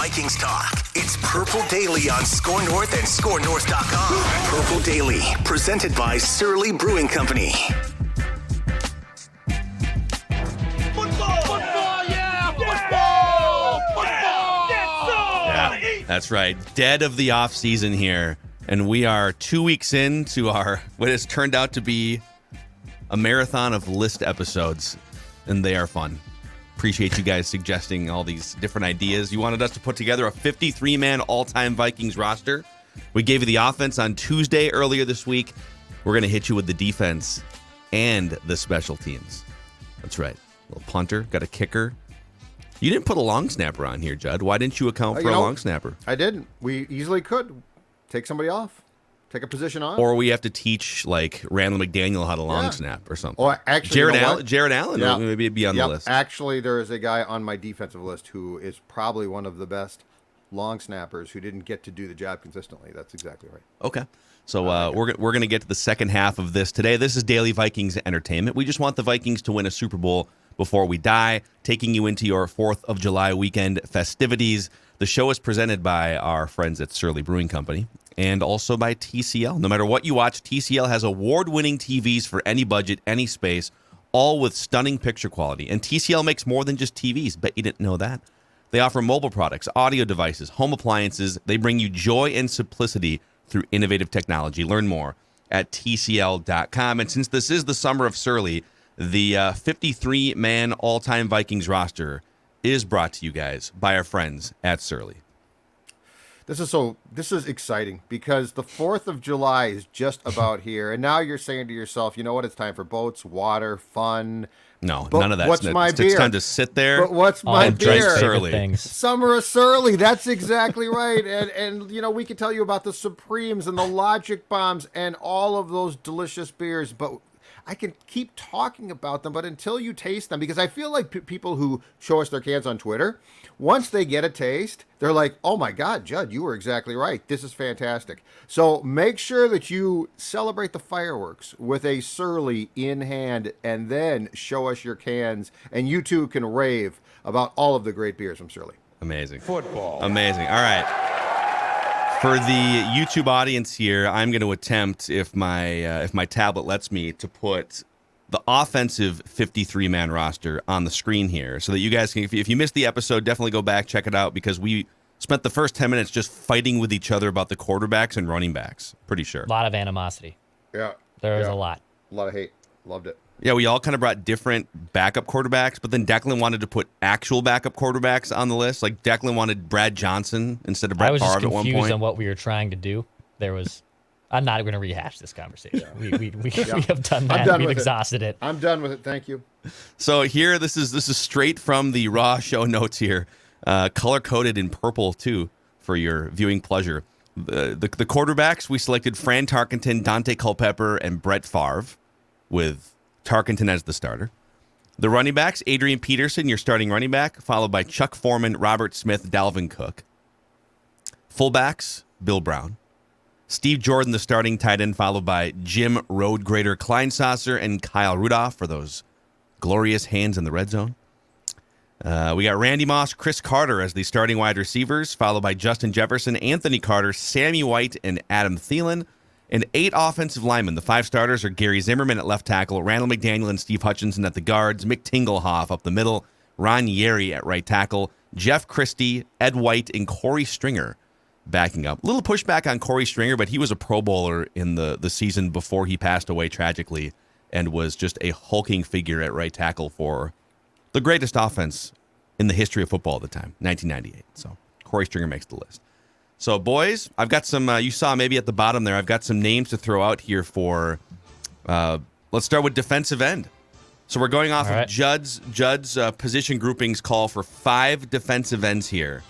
Vikings talk. It's Purple Daily on Score North and ScoreNorth.com. Purple Daily, presented by Surly Brewing Company. That's right. Dead of the off season here. And we are 2 weeks into our what has turned out to be a marathon of list episodes. And they are fun. Appreciate you guys suggesting all these different ideas. You wanted us to put together a 53-man all-time Vikings roster. We gave you the offense on Tuesday earlier this week. We're going to hit you with the defense and the special teams. That's right. A little punter, got a kicker. You didn't put a long snapper on here, Judd. Why didn't you account for a long snapper? I didn't. We easily could take somebody off, take a position off. Or we have to teach, like, Randall McDaniel how to long snap or something. Or actually, Jared Allen maybe be on the list. Actually, there is a guy on my defensive list who is probably one of the best long snappers who didn't get to do the job consistently. That's exactly right. Okay. So we're going to get to the second half of this today. This is Daily Vikings Entertainment. We just want the Vikings to win a Super Bowl before we die, taking you into your 4th of July weekend festivities. The show is presented by our friends at Surly Brewing Company and also by TCL. No matter what you watch, TCL has award-winning TVs for any budget, any space, all with stunning picture quality. And TCL makes more than just TVs. Bet you didn't know that. They offer mobile products, audio devices, home appliances. They bring you joy and simplicity through innovative technology. Learn more at TCL.com. And since this is the summer of Surly, the 53-man all-time Vikings roster is brought to you guys by our friends at Surly. This is exciting because the 4th of July is just about here. And now you're saying to yourself, you know what? It's time for boats, water, fun. No, none of that. What's my beer? It's time to sit there. But what's my beer? Surly. Summer of Surly. That's exactly right. And you know, we could tell you about the Supremes and the Logic Bombs and all of those delicious beers, but I can keep talking about them, but until you taste them, because I feel like people who show us their cans on Twitter, once they get a taste, they're like, oh my God, Judd, you were exactly right. This is fantastic. So make sure that you celebrate the fireworks with a Surly in hand and then show us your cans, and you too can rave about all of the great beers from Surly. Amazing. Football. Amazing. All right. For the YouTube audience here, I'm going to attempt, if my tablet lets me, to put the offensive 53-man roster on the screen here so that you guys can, if you missed the episode, definitely go back, check it out, because we spent the first 10 minutes just fighting with each other about the quarterbacks and running backs. Pretty sure. A lot of animosity. Yeah. There was a lot. A lot of hate. Loved it. Yeah, we all kind of brought different backup quarterbacks, but then Declan wanted to put actual backup quarterbacks on the list. Like Declan wanted Brad Johnson instead of Brett Favre at one point. I was just confused on what we were trying to do. I'm not going to rehash this conversation. We have done that. We've exhausted it. I'm done with it. Thank you. So here, this is straight from the raw show notes here, color coded in purple too for your viewing pleasure. The quarterbacks, we selected Fran Tarkenton, Dante Culpepper, and Brett Favre, with Tarkenton as the starter. The running backs, Adrian Peterson, your starting running back, followed by Chuck Foreman, Robert Smith, Dalvin Cook. Fullbacks, Bill Brown. Steve Jordan, the starting tight end, followed by Jim Roadgrader Kleinsasser and Kyle Rudolph for those glorious hands in the red zone. We got Randy Moss, Chris Carter as the starting wide receivers, followed by Justin Jefferson, Anthony Carter, Sammy White, and Adam Thielen. And 8 offensive linemen. The 5 starters are Gary Zimmerman at left tackle, Randall McDaniel and Steve Hutchinson at the guards, Mick Tingelhoff up the middle, Ron Yeri at right tackle, Jeff Christie, Ed White, and Corey Stringer backing up. A little pushback on Corey Stringer, but he was a Pro Bowler in the season before he passed away tragically and was just a hulking figure at right tackle for the greatest offense in the history of football at the time, 1998. So Corey Stringer makes the list. So, boys, I've got some, you saw maybe at the bottom there, I've got some names to throw out here for, let's start with defensive end. So we're going off of Judd's position groupings call for 5 defensive ends here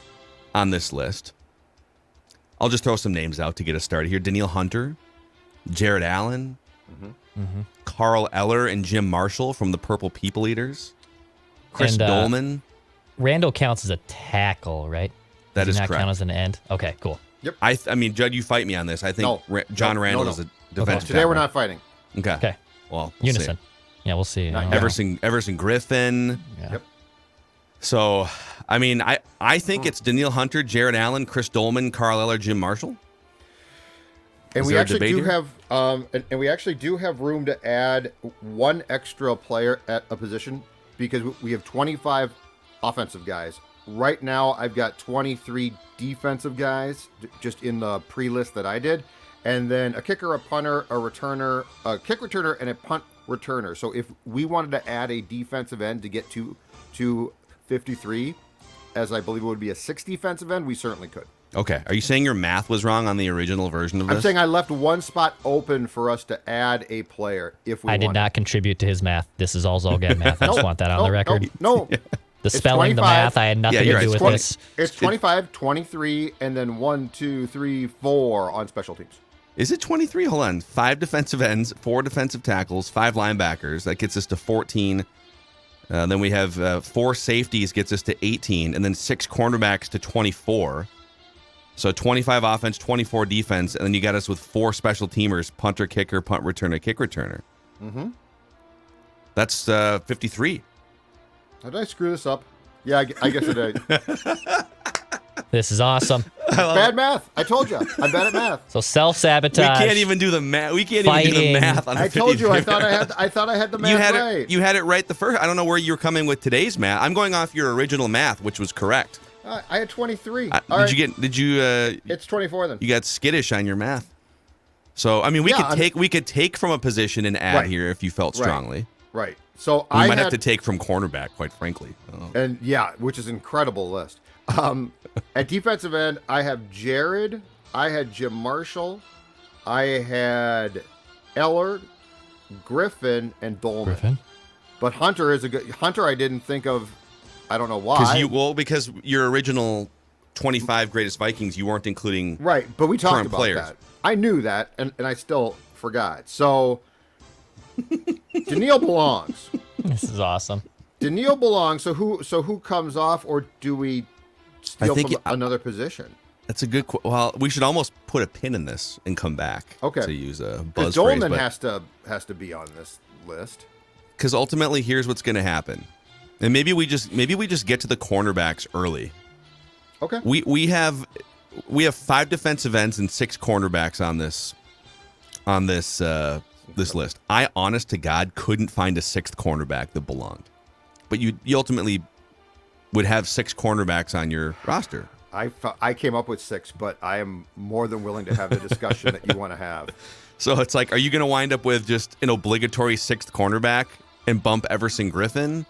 on this list. I'll just throw some names out to get us started here. Danielle Hunter, Jared Allen, Carl Eller and Jim Marshall from the Purple People Eaters, Chris Dolman. Randall counts as a tackle, right? That is correct. Count as an end? Okay, cool. Yep. I mean, Judd, you fight me on this. I think John Randall is a defensive Today tackle. we're not fighting. Okay. Well, Unison. see. Yeah, we'll see. Everson Griffin. Yeah. Yep. So, I mean, I think it's Danielle Hunter, Jared Allen, Chris Dolman, Carl Eller, Jim Marshall. And we actually do have room to add one extra player at a position because we have 25 offensive guys. Right now, I've got 23 defensive guys just in the pre-list that I did, and then a kicker, a punter, a returner, a kick returner, and a punt returner. So if we wanted to add a defensive end to get to 53, as I believe it would be a 6 defensive end, we certainly could. Okay. Are you saying your math was wrong on the original version of this? I'm saying I left one spot open for us to add a player if we wanted. I did not contribute to his math. This is all Zolgad math. I just want that on the record. No. The spelling, the math, I had nothing to do with this. It's 25, 23, and then 1, 2, 3, 4 on special teams. Is it 23? Hold on. 5 defensive ends, 4 defensive tackles, 5 linebackers. That gets us to 14. Then we have 4 safeties, gets us to 18, and then 6 cornerbacks to 24. So 25 offense, 24 defense, and then you got us with 4 special teamers, punter, kicker, punt returner, kick returner. Mm-hmm. That's 53. Did I screw this up? Yeah, I guess I did. This is awesome. Bad math. I told you. I'm bad at math. So self-sabotage. We can't even do the math. We can't even do the math on the 53. I told you. I thought I had the math right. You had it right the first. I don't know where you're coming with today's math. I'm going off your original math, which was correct. I had 23. Did you? It's 24 then. You got skittish on your math. So I mean, we could take from a position and add here if you felt strongly. Right. So we might have to take from cornerback, quite frankly. And which is an incredible list. At defensive end, I have Jared. I had Jim Marshall. I had Eller, Griffin, and Dolman. But Hunter is a good Hunter. I didn't think of. I don't know why. Because your original 25 greatest Vikings, you weren't including right. But we talked about players. that. I knew that, and I still forgot. So Danielle belongs. This is awesome. Danielle belongs. So who comes off, or do we steal from another position? That's a good. Well, we should almost put a pin in this and come back. Okay. To use a buzz phrase. Dolman has to be on this list. Because ultimately, here's what's going to happen, and maybe we just get to the cornerbacks early. Okay. We have 5 defensive ends and 6 cornerbacks on this list. I, honest to God, couldn't find a 6th cornerback that belonged. But you ultimately would have 6 cornerbacks on your roster. I came up with 6, but I am more than willing to have the discussion that you want to have. So it's like, are you going to wind up with just an obligatory 6th cornerback and bump Everson Griffin?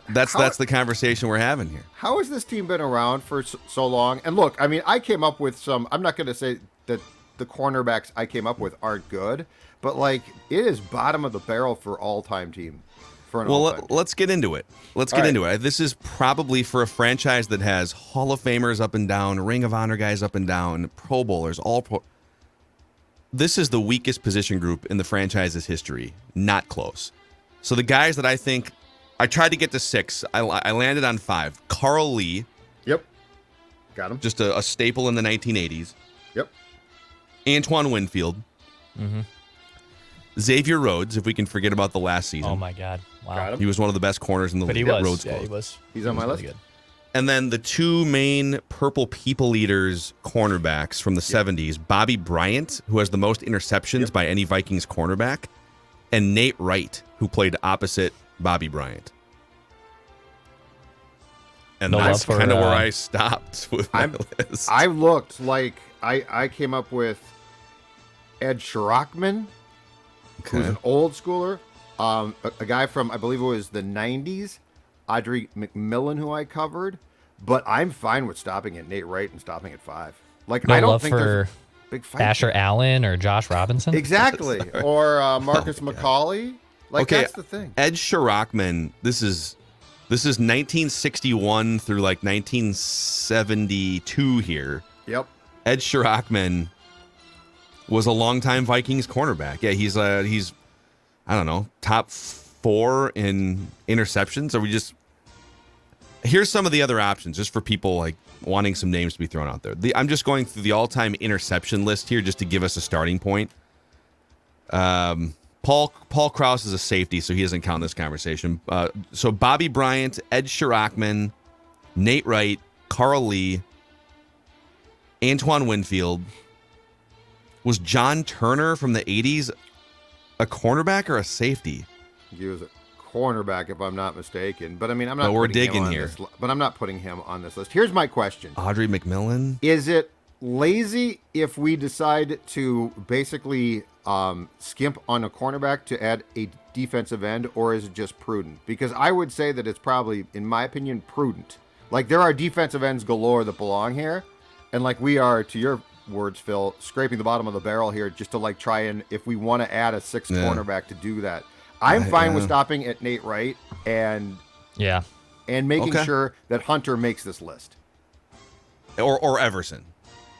That's the conversation we're having here. How has this team been around for so long? And look, I mean, I came up with some. I'm not going to say that the cornerbacks I came up with aren't good, but like it is bottom of the barrel for all-time team. Let's get into it. This is probably for a franchise that has Hall of Famers up and down, Ring of Honor guys up and down, Pro Bowlers, all pro. This is the weakest position group in the franchise's history. Not close. So the guys that I think, I tried to get to 6. I landed on 5. Carl Lee. Yep. Got him. Just a staple in the 1980s. Yep. Antoine Winfield. Mm-hmm. Xavier Rhodes, if we can forget about the last season. Oh, my God. Wow. He was one of the best corners in the league. Rhodes he was. He's on my list. Good. And then the 2 main Purple People Eaters cornerbacks from the 70s, Bobby Bryant, who has the most interceptions by any Vikings cornerback, and Nate Wright, who played opposite Bobby Bryant. And that's kind of where I stopped with my list. I looked like I came up with Ed Sherrockman, who's an old schooler, a guy from, I believe it was the 90s, Audrey McMillan, who I covered, but I'm fine with stopping at Nate Wright and stopping at 5. Like, I don't think there's big fight. Asher Allen or Josh Robinson? Exactly. Or Marcus McCauley. Like, that's the thing. Ed Sherrockman, this is 1961 through like 1972 here. Yep. Ed Sherrockman was a longtime Vikings cornerback. Yeah, he's I don't know, top 4 in interceptions. Here's some of the other options just for people like wanting some names to be thrown out there. I'm just going through the all-time interception list here just to give us a starting point. Blair Paul Krause is a safety, so he doesn't count in this conversation. So Bobby Bryant, Ed Sherrockman, Nate Wright, Carl Lee, Antoine Winfield. Was John Turner from the 80s a cornerback or a safety? He was a cornerback, if I'm not mistaken. But I mean, I'm not. But we're digging here. But I'm not putting him on this list. Here's my question: Audrey McMillan. Is it lazy if we decide to basically skimp on a cornerback to add a defensive end, or is it just prudent? Because I would say that it's probably, in my opinion, prudent. Like, there are defensive ends galore that belong here, and like we are, to your words, Phil, scraping the bottom of the barrel here just to like try and, if we want to add a sixth cornerback, to do that. I'm fine with stopping at Nate Wright and making sure that Hunter makes this list, or Everson,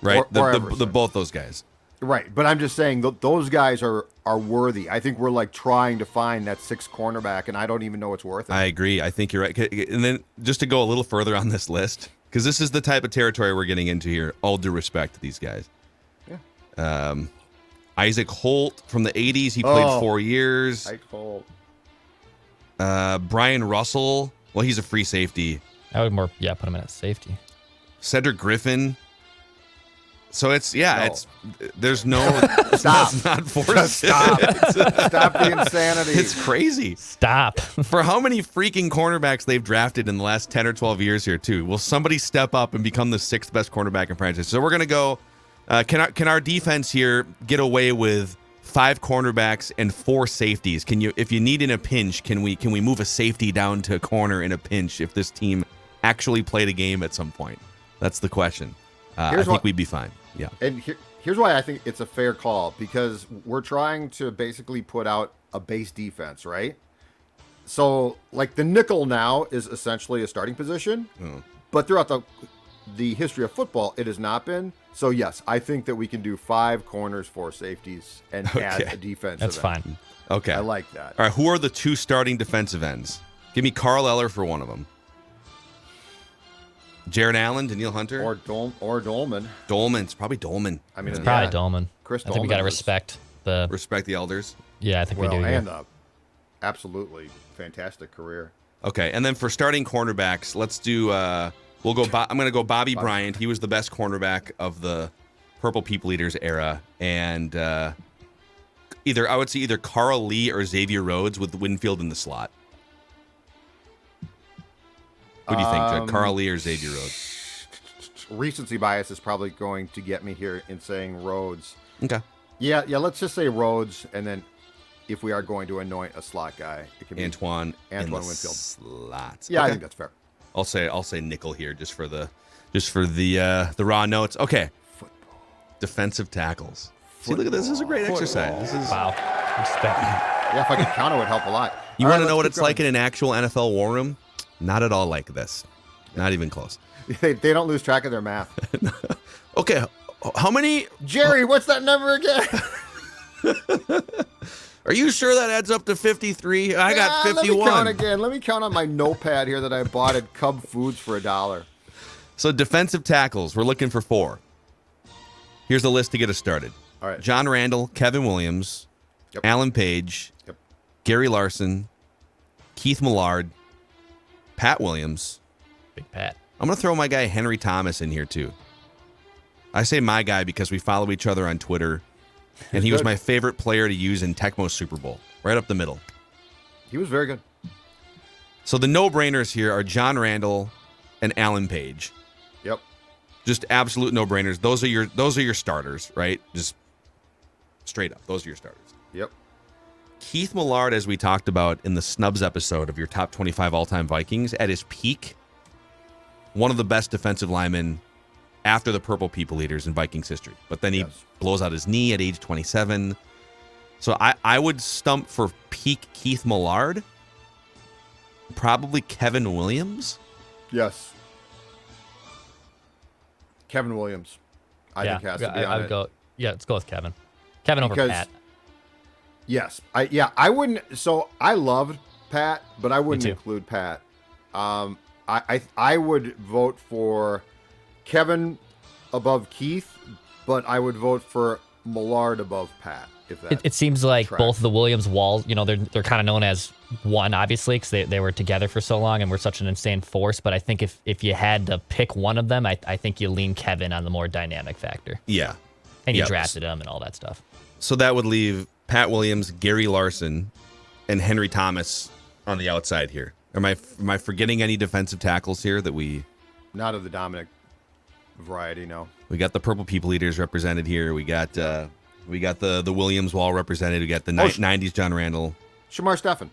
right? Or Everson. The both those guys, right? But I'm just saying those guys are worthy. I think we're like trying to find that sixth cornerback, and I don't even know it's worth it. I agree. I think you're right. And then just to go a little further on this list, because this is the type of territory we're getting into here. All due respect to these guys. Yeah. Isaac Holt from the 80s. He played 4 years. Isaac Holt. Brian Russell. Well, he's a free safety. I would put him in at safety. Cedric Griffin. So there's no. Stop. It's not forced. Stop. Stop the insanity. It's crazy. Stop. For how many freaking cornerbacks they've drafted in the last 10 or 12 years here, too. Will somebody step up and become the sixth best cornerback in franchise? So we're going to go. Can our defense here get away with 5 cornerbacks and 4 safeties? Can you, if you need in a pinch, can we move a safety down to a corner in a pinch if this team actually played a game at some point? That's the question. I think we'd be fine. Yeah. And here's why I think it's a fair call, because we're trying to basically put out a base defense, right? So like the nickel now is essentially a starting position, but throughout the history of football, it has not been. So yes, I think that we can do 5 corners, 4 safeties, and add a defensive That's end. fine. Okay. I like that. All right. Who are the 2 starting defensive ends? Give me Carl Eller for one of them. Jared Allen, Daniil Hunter, or Dolman. Dolman's probably Dolman. I mean, It's probably Dolman. Chris I think we got to respect the elders. Yeah, I think we do. And absolutely fantastic career. Okay, and then for starting cornerbacks, let's do. We'll go. I'm going to go Bobby Bryant. He was the best cornerback of the Purple People Eaters era, and I would say either Carl Lee or Xavier Rhodes with Winfield in the slot. What do you think, Judd? Carl Lee or Xavier Rhodes? Recency bias is probably going to get me here in saying Rhodes. Okay. Yeah. Let's just say Rhodes, and then if we are going to anoint a slot guy, it can be Antoine Winfield. Slot. Yeah, okay. I think that's fair. I'll say nickel here just for the raw notes. Okay. Football. Defensive tackles. See, look at this. This is a great exercise. This is Wow. Respect. Yeah, if I could count, it would help a lot. You want to know what it's like in an actual NFL war room? Not at all like this. Not even close. They don't lose track of their math. Okay, how many? Jerry, what's that number again? Are you sure that adds up to 53? I got 51. Let me count again. Let me count on my notepad here that I bought at Cub Foods for $1. So defensive tackles, we're looking for 4. Here's the list to get us started. All right. John Randall, Kevin Williams, Alan Page, Gary Larson, Keith Millard, Pat Williams. Big Pat. I'm going to throw my guy Henry Thomas in here too. I say my guy because we follow each other on Twitter, and he was my favorite player to use in Tecmo Super Bowl, right up the middle. He was very good. So the no-brainers here are John Randall and Alan Page. Yep. Just absolute no-brainers. Those are your starters, right? Just straight up. Those are your starters. Yep. Keith Millard, as we talked about in the Snubs episode of your top 25 all-time Vikings, at his peak, one of the best defensive linemen after the Purple People Eaters in Vikings history. But then he blows out his knee at age 27. So I would stump for peak Keith Millard. Probably Kevin Williams. Yes. Kevin Williams. I think has to be on I would it. go. Yeah, let's go with Kevin. Kevin over Pat. Yes. I wouldn't. So I loved Pat, but I wouldn't include Pat. I would vote for Kevin above Keith, but I would vote for Millard above Pat. if that It seems like tracks. both the Williams Walls, they're kind of known as one, obviously, because they were together for so long and were such an insane force. But I think if you had to pick one of them, I think you lean Kevin on the more dynamic factor. Yeah. And you Yep. drafted him and all that stuff. So that would leave Pat Williams, Gary Larson, and Henry Thomas on the outside here. Am I forgetting any defensive tackles here that we... Not of the Dominic variety, no. We got the Purple People Eaters represented here. We got the Williams Wall represented. We got the 90s John Randall. Shamar Stephan.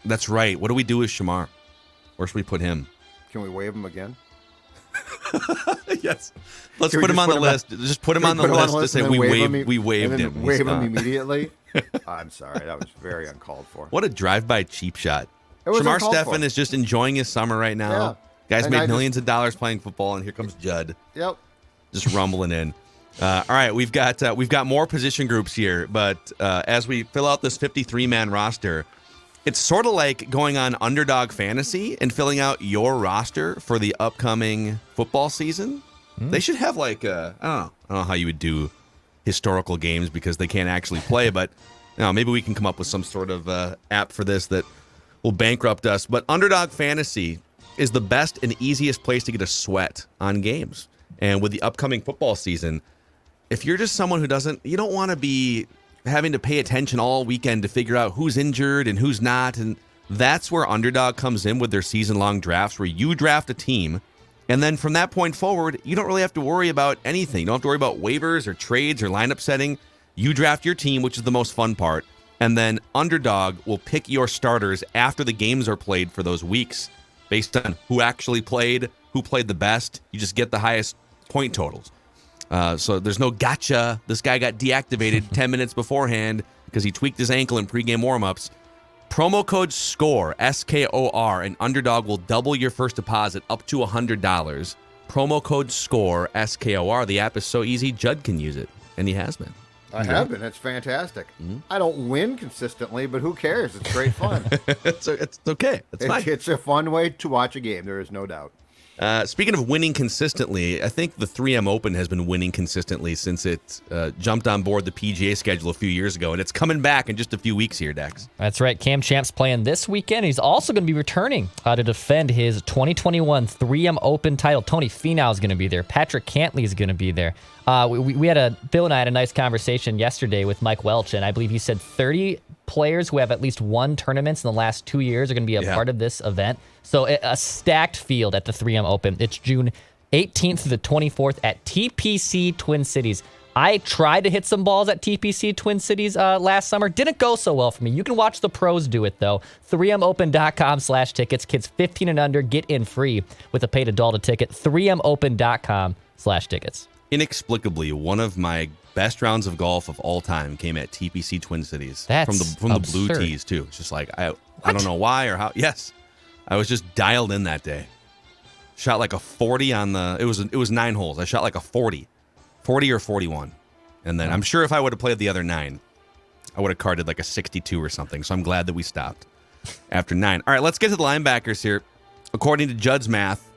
That's right. What do we do with Shamar? Where should we put him? Can we waive him again? Yes. Let's Can we put him just on the put him list. Just put him on the list to say we waived him. Waive He's him not. immediately. I'm sorry. That was very uncalled for. What a drive-by cheap shot. It was Shamar uncalled Stephan for. is just enjoying his summer right now. Yeah. Guys And made I millions of dollars playing football, and here comes Judd. Yep. Just rumbling in. All right, we've got more position groups here, but as we fill out this 53-man roster, it's sort of like going on Underdog Fantasy and filling out your roster for the upcoming football season. They should have I don't know how you would do historical games because they can't actually play, but maybe we can come up with some sort of app for this that will bankrupt us. But Underdog Fantasy is the best and easiest place to get a sweat on games. And with the upcoming football season, if you're just someone you don't want to be having to pay attention all weekend to figure out who's injured and who's not. And that's where Underdog comes in with their season-long drafts, where you draft a team. And then from that point forward, you don't really have to worry about anything. You don't have to worry about waivers or trades or lineup setting. You draft your team, which is the most fun part. And then Underdog will pick your starters after the games are played for those weeks based on who actually played, who played the best. You just get the highest point totals. So there's no gotcha. This guy got deactivated 10 minutes beforehand because he tweaked his ankle in pregame warmups. Promo code SCORE, S-K-O-R, and Underdog will double your first deposit up to $100. Promo code SCORE, S-K-O-R. The app is so easy, Judd can use it, and he has been. I have been. It's fantastic. I don't win consistently, but who cares? It's great fun. It's okay. It's fine. It's a fun way to watch a game. There is no doubt. Speaking of winning consistently, I think the 3M Open has been winning consistently since it jumped on board the PGA schedule a few years ago, and it's coming back in just a few weeks here, Dex. That's right. Cam Champ's playing this weekend. He's also going to be returning to defend his 2021 3M Open title. Tony Finau is going to be there. Patrick Cantley is going to be there. Bill and I had a nice conversation yesterday with Mike Welch, and I believe he said 30 players who have at least won tournaments in the last 2 years are going to be a part of this event. So a stacked field at the 3M Open. It's June 18th to the 24th at TPC Twin Cities. I tried to hit some balls at TPC Twin Cities last summer. Didn't go so well for me. You can watch the pros do it, though. 3mopen.com/tickets. Kids 15 and under get in free with a paid adult ticket. 3mopen.com/tickets. Inexplicably, one of my best rounds of golf of all time came at TPC Twin Cities. That's from the absurd. blue tees too. It's just like I don't know why or how. Yes, I was just dialed in that day. Shot like a 40 on the. It was 9 holes. I shot like a 40 or 41, and then I'm sure if I would have played the other 9, I would have carded like a 62 or something. So I'm glad that we stopped after 9. All right, let's get to the linebackers here. According to Judd's math,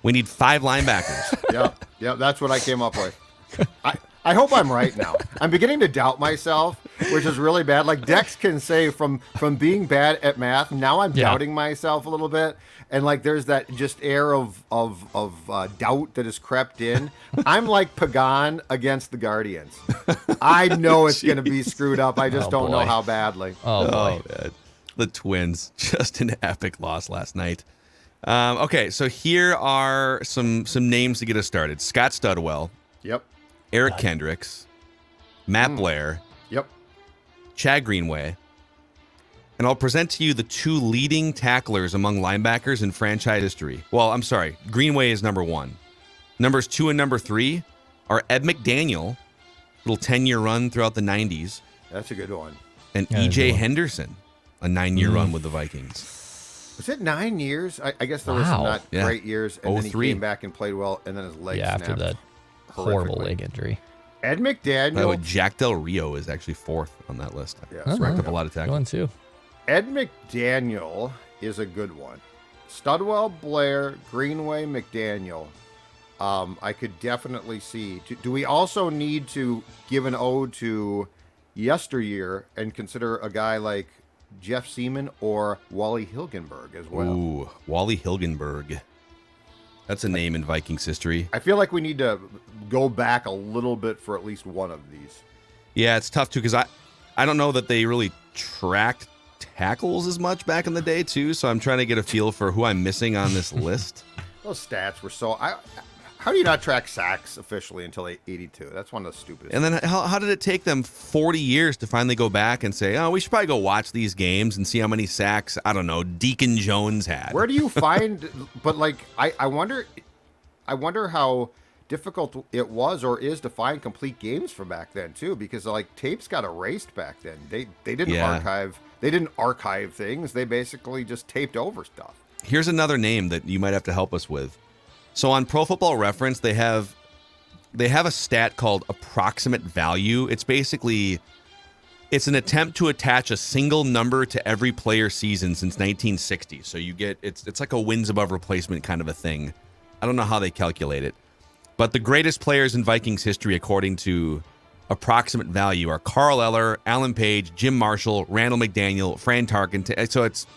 we need 5 linebackers. Yeah, that's what I came up with. I hope I'm right now. I'm beginning to doubt myself, which is really bad. Like Dex can say from being bad at math, now I'm doubting myself a little bit. And like there's that just air of doubt that has crept in. I'm like Pagan against the Guardians. I know it's going to be screwed up. I just don't know how badly. Oh, boy. Man. The Twins, just an epic loss last night. Okay, so here are some names to get us started. Scott Studwell. Yep. Eric Kendricks. Matt Blair. Yep. Chad Greenway. And I'll present to you the 2 leading tacklers among linebackers in franchise history. Well, I'm sorry. Greenway is number 1. Numbers 2 and number 3 are Ed McDaniel, little 10-year run throughout the 90s. That's a good one. And E.J. Henderson, a 9-year run with the Vikings. Was it 9 years? I guess there were some not great years, and then he came back and played well, and then his leg snapped. After that horrible leg injury. Ed McDaniel. By the way, Jack Del Rio is actually 4th on that list. Yeah, He's racked up a lot of tackles. Going too. Ed McDaniel is a good one. Studwell, Blair, Greenway, McDaniel. I could definitely see. Do we also need to give an ode to yesteryear and consider a guy like Jeff Seaman or Wally Hilgenberg as well. Ooh, Wally Hilgenberg. That's a name in Vikings history. I feel like we need to go back a little bit for at least one of these. Yeah, it's tough too because I don't know that they really tracked tackles as much back in the day too. So I'm trying to get a feel for who I'm missing on this list. Those stats were so. How do you not track sacks officially until 82? That's one of the stupidest. And then how did it take them 40 years to finally go back and say, oh, we should probably go watch these games and see how many sacks, I don't know, Deacon Jones had? Where do you find, but like, I wonder how difficult it was or is to find complete games from back then too, because like tapes got erased back then. They didn't archive things. They basically just taped over stuff. Here's another name that you might have to help us with. So on Pro Football Reference, they have a stat called approximate value. It's an attempt to attach a single number to every player season since 1960. So you get it's like a wins above replacement kind of a thing. I don't know how they calculate it, but the greatest players in Vikings history, according to approximate value, are Carl Eller, Alan Page, Jim Marshall, Randall McDaniel, Fran Tarkenton. So it's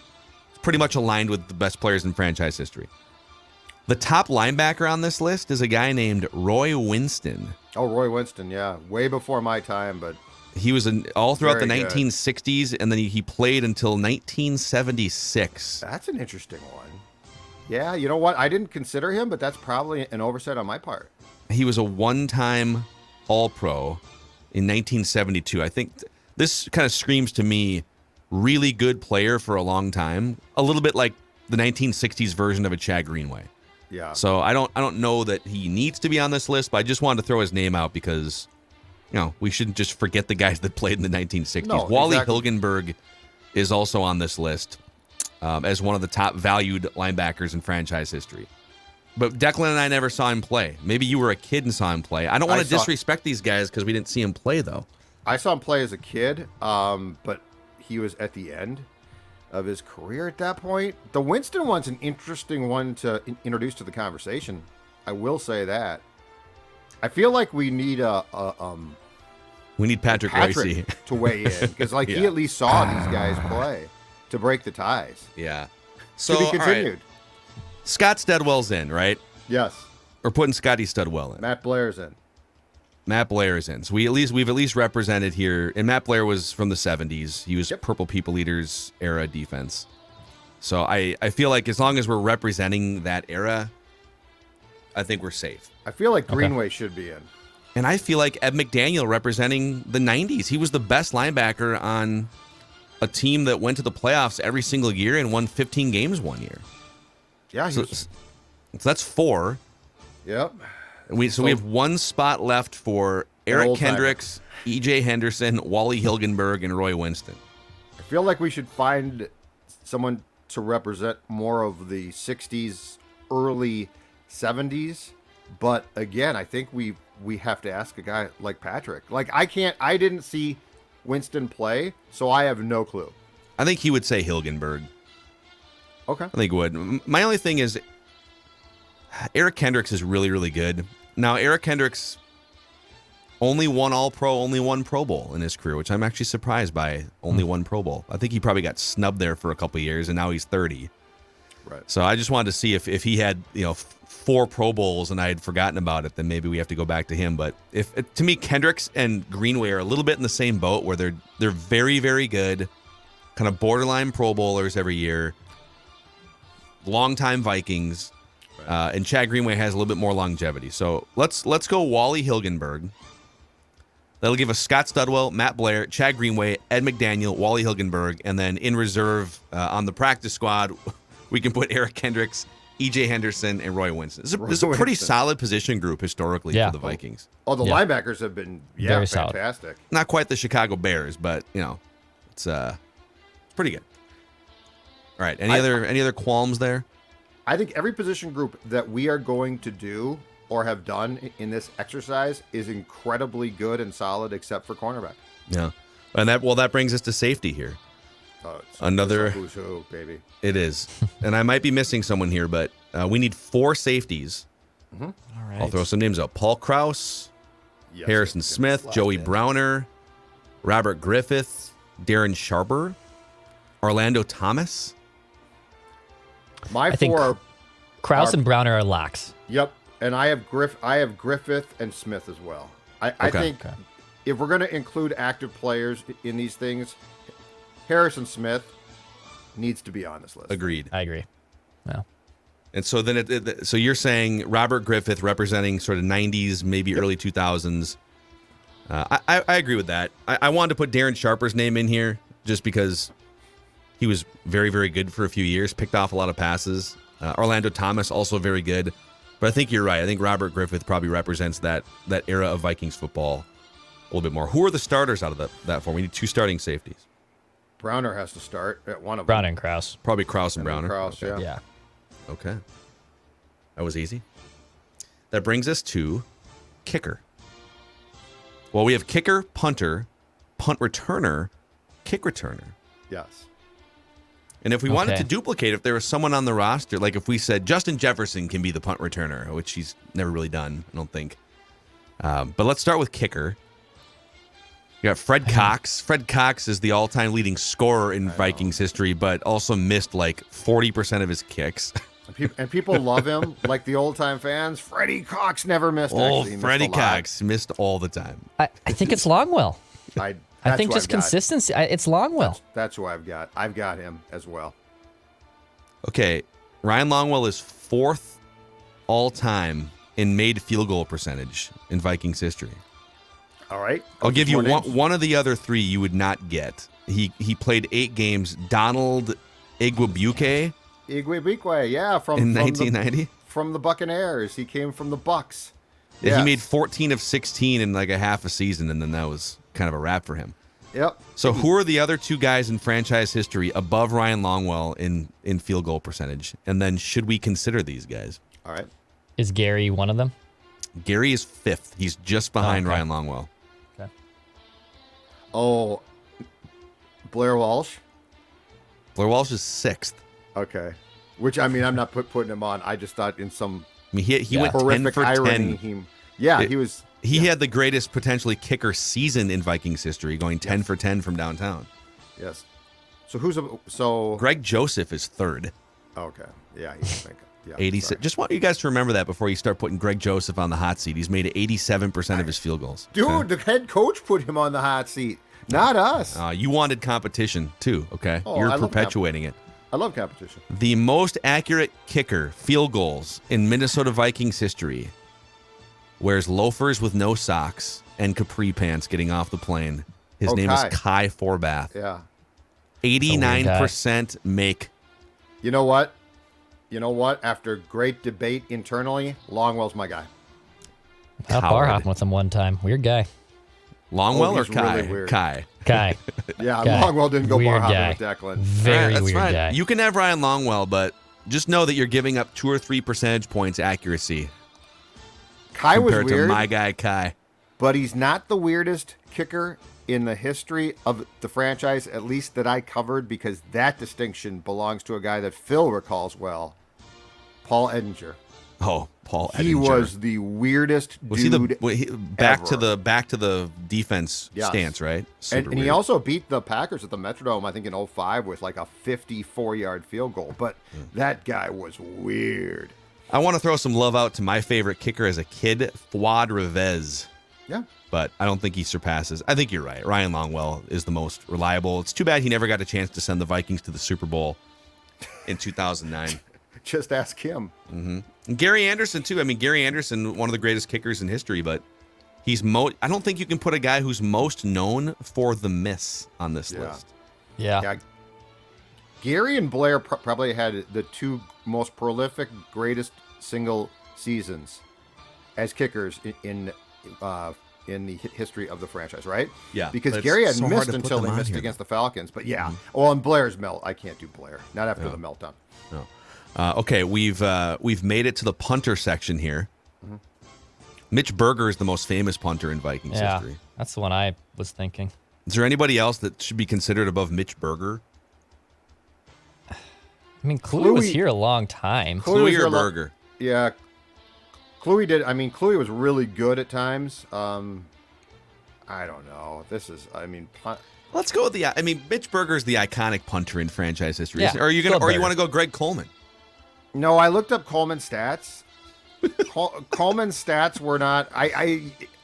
pretty much aligned with the best players in franchise history. The top linebacker on this list is a guy named Roy Winston. Oh, Roy Winston, yeah. Way before my time, but he was all throughout the very 1960s, and then he played until 1976. That's an interesting one. Yeah, you know what? I didn't consider him, but that's probably an oversight on my part. He was a one-time All-Pro in 1972. I think this kind of screams to me really good player for a long time. A little bit like the 1960s version of a Chad Greenway. Yeah. So I don't know that he needs to be on this list, but I just wanted to throw his name out because, we shouldn't just forget the guys that played in the 1960s. No, Wally exactly. Hilgenberg is also on this list as one of the top valued linebackers in franchise history. But Declan and I never saw him play. Maybe you were a kid and saw him play. I don't want to disrespect these guys because we didn't see him play, though. I saw him play as a kid, but he was at the end of his career at that point. The Winston one's an interesting one to introduce to the conversation. I will say that. I feel like we need we need Patrick Royce to weigh in because he at least saw these guys play to break the ties. Yeah. So to be continued. Right. Scott Stedwell's in, right? Yes. We're putting Scotty Stedwell in. Matt Blair's in. Matt Blair is in. So we've at least represented here. And Matt Blair was from the 70s. He was Purple People Eaters era defense. So I feel like as long as we're representing that era, I think we're safe. I feel like Greenway should be in. And I feel like Ed McDaniel representing the 90s. He was the best linebacker on a team that went to the playoffs every single year and won 15 games one year. Yeah. So that's 4. Yep. We have one spot left for Eric Kendricks, E.J. Henderson, Wally Hilgenberg, and Roy Winston. I feel like we should find someone to represent more of the 60s, early 70s. But again, I think we have to ask a guy like Patrick. Like I didn't see Winston play, so I have no clue. I think he would say Hilgenberg. Okay. I think he would. My only thing is Eric Kendricks is really, really good. Now, Eric Kendricks only one All-Pro, only one Pro Bowl in his career, which I'm actually surprised by. Only one Pro Bowl. I think he probably got snubbed there for a couple of years, and now he's 30. Right. So I just wanted to see if he had 4 Pro Bowls and I had forgotten about it, then maybe we have to go back to him. But to me, Kendricks and Greenway are a little bit in the same boat where they're very, very good, kind of borderline Pro Bowlers every year, longtime Vikings. And Chad Greenway has a little bit more longevity. So let's go Wally Hilgenberg. That'll give us Scott Studwell, Matt Blair, Chad Greenway, Ed McDaniel, Wally Hilgenberg, and then in reserve on the practice squad, we can put Eric Kendricks, E.J. Henderson, and Roy Winston. This is a pretty solid position group historically for the Vikings. Oh, the linebackers have been very fantastic. Solid. Not quite the Chicago Bears, but it's pretty good. All right, any other qualms there? I think every position group that we are going to do or have done in this exercise is incredibly good and solid, except for cornerback. Yeah, and that brings us to safety here. Another who's who, baby. It is, and I might be missing someone here, but we need 4 safeties. Mm-hmm. All right. I'll throw some names out: Paul Krause, Harrison Smith, Joey Browner, Robert Griffith, Darren Sharper, Orlando Thomas. My I think four. Krause and Browner are locks. Yep, and I have Griffith and Smith as well. I think if we're going to include active players in these things, Harrison Smith needs to be on this list. Agreed. I agree. No. And so then, so you're saying Robert Griffith representing sort of 90s, maybe early 2000s. I agree with that. I wanted to put Darren Sharper's name in here just because he was very, very good for a few years, picked off a lot of passes. Orlando Thomas, also very good. But I think you're right. I think Robert Griffith probably represents that era of Vikings football a little bit more. Who are the starters out of that form? We need 2 starting safeties. Browner has to start at one of them. Brown and Krause. Probably Krause and Browner. Krause, Okay. Yeah. Okay. That was easy. That brings us to kicker. Well, we have kicker, punter, punt returner, kick returner. Yes. And if we wanted Okay. to duplicate, if there was someone on the roster, like if we said Justin Jefferson can be the punt returner, which he's never really done, I don't think. But let's start with kicker. You got Fred Cox. Fred Cox is the all-time leading scorer in Vikings history, but also missed like 40% of his kicks. And people love him, like the old-time fans. Freddie Cox never missed. Oh, Actually, he missed Freddie a lot. Cox missed all the time. I think it's Longwell. That's I think who just I've got. consistency. It's Longwell. That's who I've got. I've got him as well. Okay, Ryan Longwell is 4th all-time in made field goal percentage in Vikings history. All right. I'll give you More names. one of the other 3 you would not get. He played 8 games. Donald Iguabuki Iguabuki, yeah, in 1990. From the Buccaneers. He came from the Bucks. Yeah, Yes. he made 14 of 16 in like a half a season, and then that was kind of a wrap for him. Yep. So who are the other 2 guys in franchise history above Ryan Longwell in field goal percentage? And then should we consider these guys? All right. Is Gary one of them? Gary is 5th. He's just behind Okay. Ryan Longwell. Okay. Oh, Blair Walsh. Blair Walsh is 6th. Okay. Which, I mean, I'm not putting him on. I just thought in some I mean, he went 10 horrific for irony. 10. He was. He had the greatest potentially kicker season in Vikings history, going 10 for 10 from downtown. Yes. So Greg Joseph is 3rd. Okay. Yeah. He's thinking. Yeah. 86. sorry. Just want you guys to remember that before you start putting Greg Joseph on the hot seat. He's made 87% of his field goals. Dude, Okay? the head coach put him on the hot seat, not us. You wanted competition too, okay? Oh, You're I love perpetuating it. I love competition. The most accurate kicker field goals in Minnesota Vikings history wears loafers with no socks and capri pants getting off the plane. His name is Kai Forbath. Yeah. 89% make. You know what? After great debate internally, Longwell's my guy. I'll Coward. bar hop with him one time. Weird guy. Longwell or he's Kai? really weird. Kai. Guy. Yeah, Guy. Longwell didn't go bar Weird hopping guy. with Declan. Very All right, that's weird fine. guy. You can have Ryan Longwell, but just know that you're giving up 2 or 3 percentage points accuracy Kai was compared to weird, my guy Kai. but he's not the weirdest kicker in the history of the franchise, at least that I covered, because that distinction belongs to a guy that Phil recalls well, Paul Edinger. Oh, Paul Edinger. He was the weirdest Was dude he back ever. to the defense Yes. stance, right? Super And he weird. also beat the Packers at the Metrodome, I think, in 05 with like a 54-yard field goal. But that guy was weird. I want to throw some love out to my favorite kicker as a kid, Fuad Revez. Yeah. But I don't think he surpasses. I think you're right. Ryan Longwell is the most reliable. It's too bad he never got a chance to send the Vikings to the Super Bowl in 2009. Just ask him. And Gary Anderson, too. I mean, Gary Anderson, one of the greatest kickers in history, but he's I don't think you can put a guy who's most known for the miss on this list. Yeah. Yeah. Gary and Blair probably had the 2 most prolific, greatest single seasons as kickers in the history of the franchise, right? Yeah, Because but it's Gary had so hard missed to put until them they on missed here, against the Falcons. But yeah. Well, and Blair's melt. I can't do Blair. Not after the meltdown. No. Okay, we've made it to the punter section here. Mitch Berger is the most famous punter in Vikings Yeah. history. That's the one I was thinking. Is there anybody else that should be considered above Mitch Berger? I mean, Cluey was Cluey- here a long time. Cluey was Cluey or your lo- Berger? Yeah. Cluey did. I mean, Cluey was really good at times. I don't know. Let's go with Mitch Berger's the iconic punter in franchise history. Yeah, Or you want to go Greg Coleman? No, I looked up Coleman's stats. Coleman's stats were not.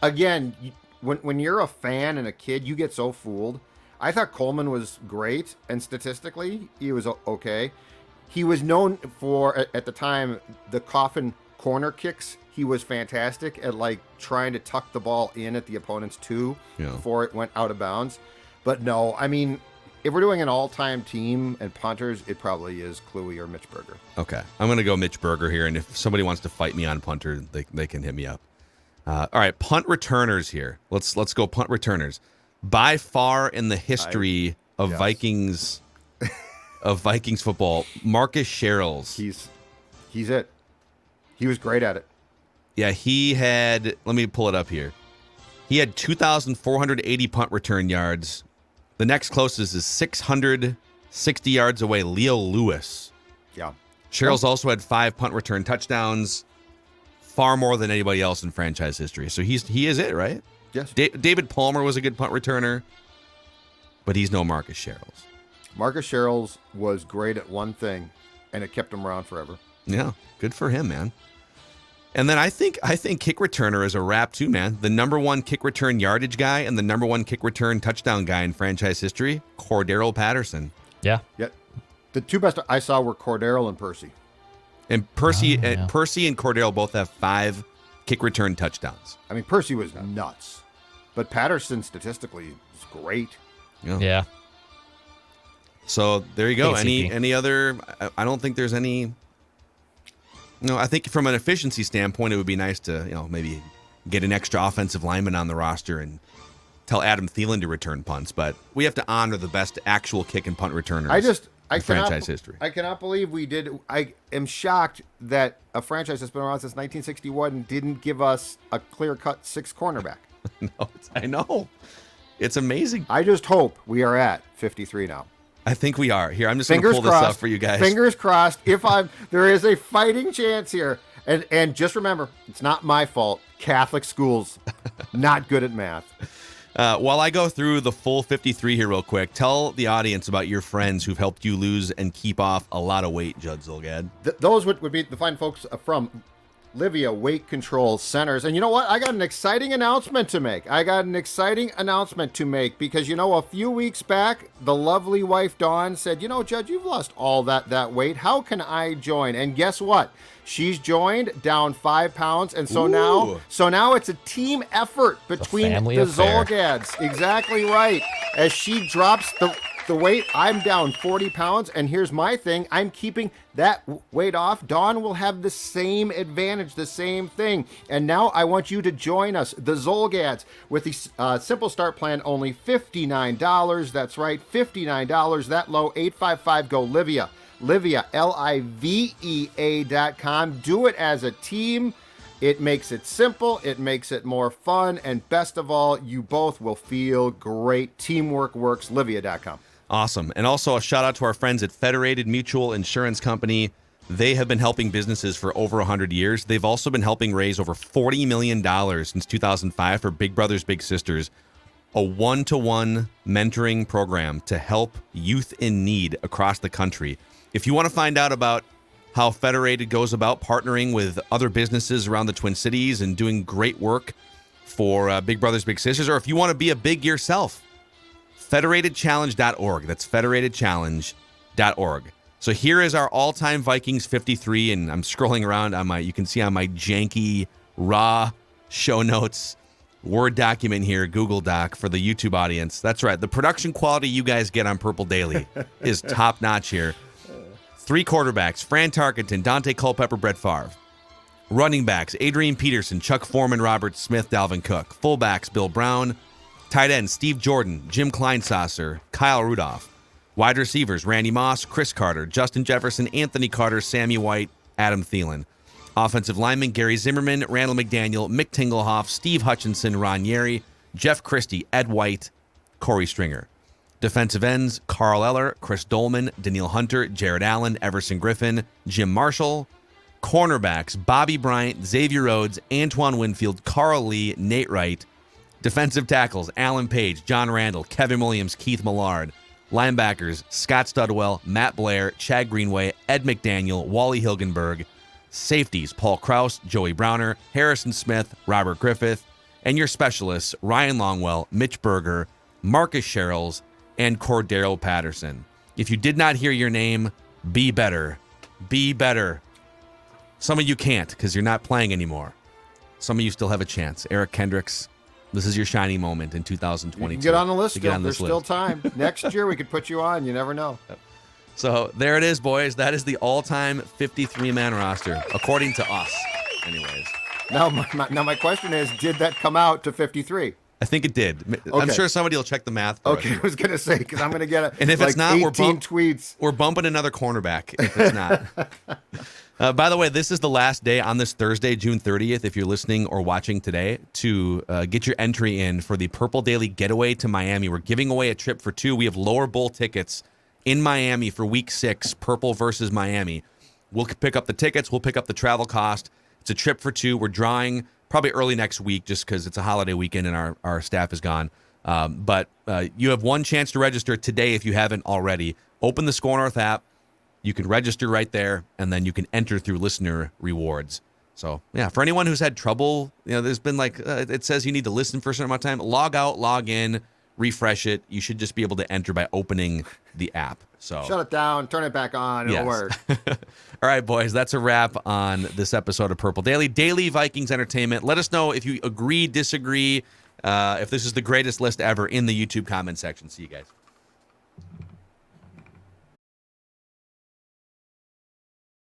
Again, when you're a fan and a kid, you get so fooled. I thought Coleman was great, and statistically, he was okay. He was known for, at the time, the coffin corner kicks. He was fantastic at trying to tuck the ball in at the opponent's two before it went out of bounds. But no, if we're doing an all-time team and punters, it probably is Kluwe or Mitch Berger. Okay, I'm going to go Mitch Berger here, and if somebody wants to fight me on punter, they can hit me up. All right, punt returners here. Let's go punt returners. By far in the history of Vikings football, Marcus Sherrills. He's it. He was great at it. Yeah, he had. Let me pull it up here. He had 2,480 punt return yards. The next closest is 660 yards away, Leo Lewis. Yeah. Sherrills also had 5 punt return touchdowns, far more than anybody else in franchise history. So he is it, right? Yes. David Palmer was a good punt returner, but he's no Marcus Sherrills. Marcus Sherrills was great at one thing, and it kept him around forever. Yeah, good for him, man. And then I think kick returner is a wrap too, man. The number 1 kick return yardage guy and the number 1 kick return touchdown guy in franchise history, Cordero Patterson. Yeah. Yeah. The two best I saw were Cordero and Percy. And Percy and Cordero both have 5 kick return touchdowns. Percy was nuts, but Patterson statistically is great. Yeah. So there you go. KCP. Any other? I don't think there's any. No, I think from an efficiency standpoint, it would be nice to maybe get an extra offensive lineman on the roster and tell Adam Thielen to return punts. But we have to honor the best actual kick and punt returners. in franchise history. I cannot believe we did. I am shocked that a franchise that's been around since 1961 didn't give us a clear-cut 6 cornerback. No, I know. It's amazing. I just hope we are at 53 now. I think we are. Here, I'm just going to pull this up for you guys. Fingers crossed. There is a fighting chance here. And just remember, it's not my fault. Catholic schools, not good at math. While I go through the full 53 here real quick, tell the audience about your friends who've helped you lose and keep off a lot of weight, Judd Zulgad. Those would be the fine folks from Livia Weight Control Centers. And you know what? I got an exciting announcement to make. Because, a few weeks back, the lovely wife, Dawn, said, Judd, you've lost all that weight. How can I join? And guess what? She's joined, down 5 pounds. And so now it's a team effort between the Zulgads. Exactly right. As she drops the weight, I'm down 40 pounds, and here's my thing. I'm keeping that weight off. Dawn will have the same advantage, the same thing. And now I want you to join us, the Zulgads, with the simple start plan, only $59. That's right, $59. That low, 855-GO-LIVIA. Livia, LIVEA.com. Do it as a team. It makes it simple, it makes it more fun, and best of all, you both will feel great. Teamwork works, Livia.com. Awesome. And also a shout out to our friends at Federated Mutual Insurance Company. They have been helping businesses for over 100 years. They've also been helping raise over $40 million since 2005 for Big Brothers Big Sisters, a one-to-one mentoring program to help youth in need across the country. If you want to find out about how Federated goes about partnering with other businesses around the Twin Cities and doing great work for Big Brothers Big Sisters, or if you want to be a big yourself, federatedchallenge.org. That's federatedchallenge.org. So here is our all-time Vikings 53, and I'm scrolling around on you can see on my janky, raw show notes Word document here, Google Doc for the YouTube audience. That's right. The production quality you guys get on Purple Daily is top-notch here. 3 quarterbacks, Fran Tarkenton, Dante Culpepper, Brett Favre. Running backs, Adrian Peterson, Chuck Foreman, Robert Smith, Dalvin Cook. Fullbacks, Bill Brown. Tight ends, Steve Jordan, Jim Kleinsasser, Kyle Rudolph. Wide receivers, Randy Moss, Chris Carter, Justin Jefferson, Anthony Carter, Sammy White, Adam Thielen. Offensive linemen, Gary Zimmerman, Randall McDaniel, Mick Tinglehoff, Steve Hutchinson, Ron Yeri, Jeff Christie, Ed White, Corey Stringer. Defensive ends, Carl Eller, Chris Dolman, Daniil Hunter, Jared Allen, Everson Griffin, Jim Marshall. Cornerbacks, Bobby Bryant, Xavier Rhodes, Antoine Winfield, Carl Lee, Nate Wright, Defensive tackles, Alan Page, John Randall, Kevin Williams, Keith Millard. Linebackers, Scott Studwell, Matt Blair, Chad Greenway, Ed McDaniel, Wally Hilgenberg. Safeties, Paul Krause, Joey Browner, Harrison Smith, Robert Griffith. And your specialists, Ryan Longwell, Mitch Berger, Marcus Sherrills, and Cordero Patterson. If you did not hear your name, be better. Be better. Some of you can't because you're not playing anymore. Some of you still have a chance. Eric Kendricks, this is your shining moment in 2022. You can get on the list to get still. on this There's still list. time. Next year we could put you on. You never know. So there it is, boys. That is the all-time 53-man roster, according to us, anyways. Now my question is, did that come out to 53? I think it did. I'm Okay. sure somebody will check the math. For Okay, us. I was going to say, because I'm going to get it. And if it's not, 18 tweets. We're bumping another cornerback if it's not. By the way, this is the last day on this Thursday, June 30th, if you're listening or watching today, to get your entry in for the Purple Daily Getaway to Miami. We're giving away a trip for two. We have lower bowl tickets in Miami for Week 6, Purple versus Miami. We'll pick up the tickets. We'll pick up the travel cost. It's a trip for two. We're drawing probably early next week just because it's a holiday weekend and our staff is gone. But you have one chance to register today if you haven't already. Open the Score North app. You can register right there, and then you can enter through listener rewards. So, yeah, for anyone who's had trouble, there's been it says you need to listen for a certain amount of time. Log out, log in, refresh it. You should just be able to enter by opening the app. So Shut it down, turn it back on, it'll work. All right, boys, that's a wrap on this episode of Purple Daily. Daily Vikings Entertainment. Let us know if you agree, disagree, if this is the greatest list ever in the YouTube comment section. See you guys.